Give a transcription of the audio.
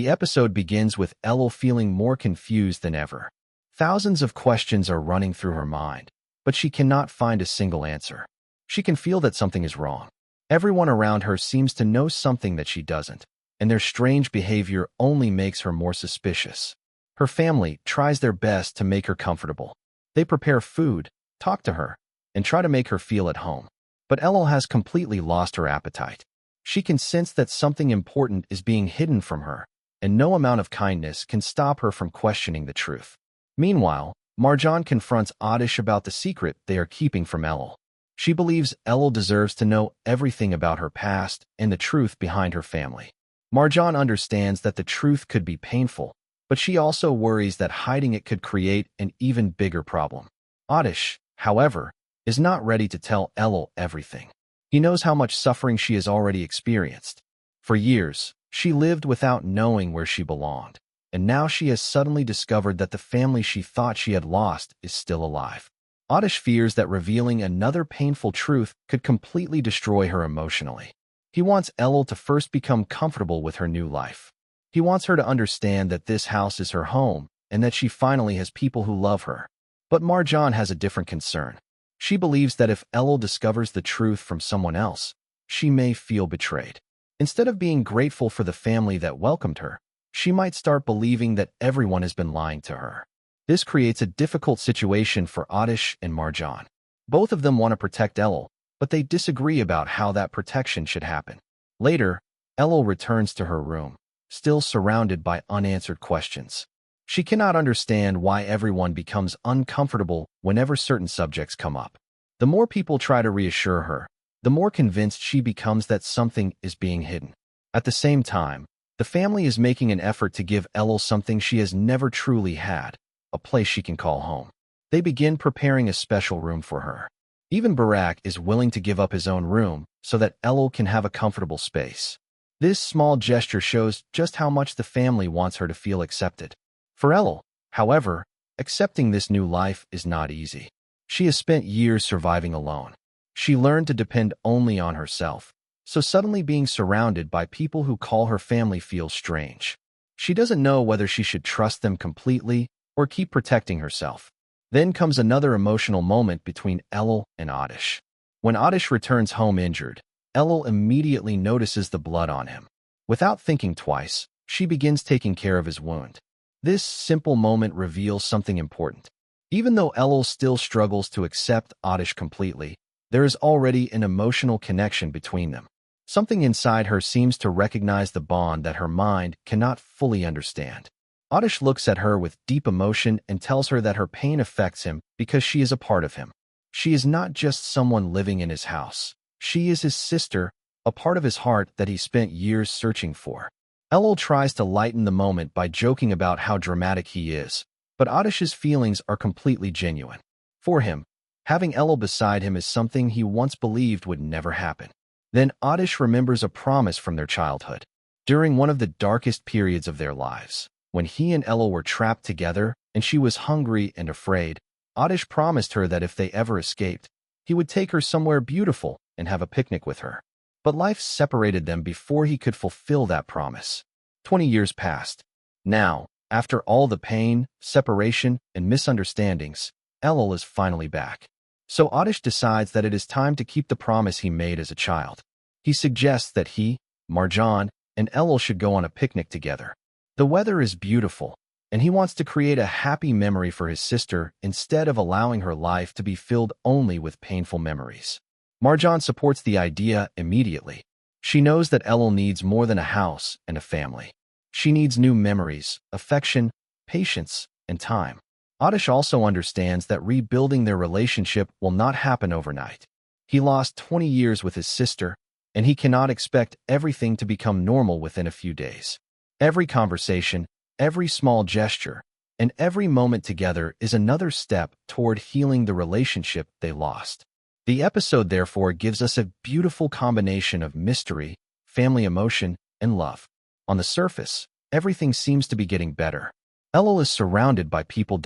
The episode begins with Ella feeling more confused than ever. Thousands of questions are running through her mind, but she cannot find a single answer. She can feel that something is wrong. Everyone around her seems to know something that she doesn't, and their strange behavior only makes her more suspicious. Her family tries their best to make her comfortable. They prepare food, talk to her, and try to make her feel at home. But Ella has completely lost her appetite. She can sense that something important is being hidden from her, and no amount of kindness can stop her from questioning the truth. Meanwhile, Marjan confronts Atesh about the secret they are keeping from Ella. She believes Ella deserves to know everything about her past and the truth behind her family. Marjan understands that the truth could be painful, but she also worries that hiding it could create an even bigger problem. Atesh, however, is not ready to tell Ella everything. He knows how much suffering she has already experienced. For years, she lived without knowing where she belonged, and now she has suddenly discovered that the family she thought she had lost is still alive. Atesh fears that revealing another painful truth could completely destroy her emotionally. He wants Ella to first become comfortable with her new life. He wants her to understand that this house is her home and that she finally has people who love her. But Marjan has a different concern. She believes that if Ella discovers the truth from someone else, she may feel betrayed. Instead of being grateful for the family that welcomed her, she might start believing that everyone has been lying to her. This creates a difficult situation for Atesh and Marjan. Both of them want to protect Ella, but they disagree about how that protection should happen. Later, Ella returns to her room, still surrounded by unanswered questions. She cannot understand why everyone becomes uncomfortable whenever certain subjects come up. The more people try to reassure her, the more convinced she becomes that something is being hidden. At the same time, the family is making an effort to give Ella something she has never truly had, a place she can call home. They begin preparing a special room for her. Even Barak is willing to give up his own room so that Ella can have a comfortable space. This small gesture shows just how much the family wants her to feel accepted. For Ella, however, accepting this new life is not easy. She has spent years surviving alone. She learned to depend only on herself, so suddenly being surrounded by people who call her family feels strange. She doesn't know whether she should trust them completely or keep protecting herself. Then comes another emotional moment between Ella and Atesh. When Atesh returns home injured, Ella immediately notices the blood on him. Without thinking twice, she begins taking care of his wound. This simple moment reveals something important. Even though Ella still struggles to accept Atesh completely, there is already an emotional connection between them. Something inside her seems to recognize the bond that her mind cannot fully understand. Atesh looks at her with deep emotion and tells her that her pain affects him because she is a part of him. She is not just someone living in his house. She is his sister, a part of his heart that he spent years searching for. Ella tries to lighten the moment by joking about how dramatic he is, but Atesh's feelings are completely genuine. For him, having Ella beside him is something he once believed would never happen. Then Atesh remembers a promise from their childhood. During one of the darkest periods of their lives, when he and Ella were trapped together and she was hungry and afraid, Atesh promised her that if they ever escaped, he would take her somewhere beautiful and have a picnic with her. But life separated them before he could fulfill that promise. 20 years passed. Now, after all the pain, separation, and misunderstandings, Ella is finally back. So Atesh decides that it is time to keep the promise he made as a child. He suggests that he, Marjan, and Ella should go on a picnic together. The weather is beautiful, and he wants to create a happy memory for his sister instead of allowing her life to be filled only with painful memories. Marjan supports the idea immediately. She knows that Ella needs more than a house and a family. She needs new memories, affection, patience, and time. Atesh also understands that rebuilding their relationship will not happen overnight. He lost 20 years with his sister, and he cannot expect everything to become normal within a few days. Every conversation, every small gesture, and every moment together is another step toward healing the relationship they lost. The episode, therefore, gives us a beautiful combination of mystery, family emotion, and love. On the surface, everything seems to be getting better. Ella is surrounded by people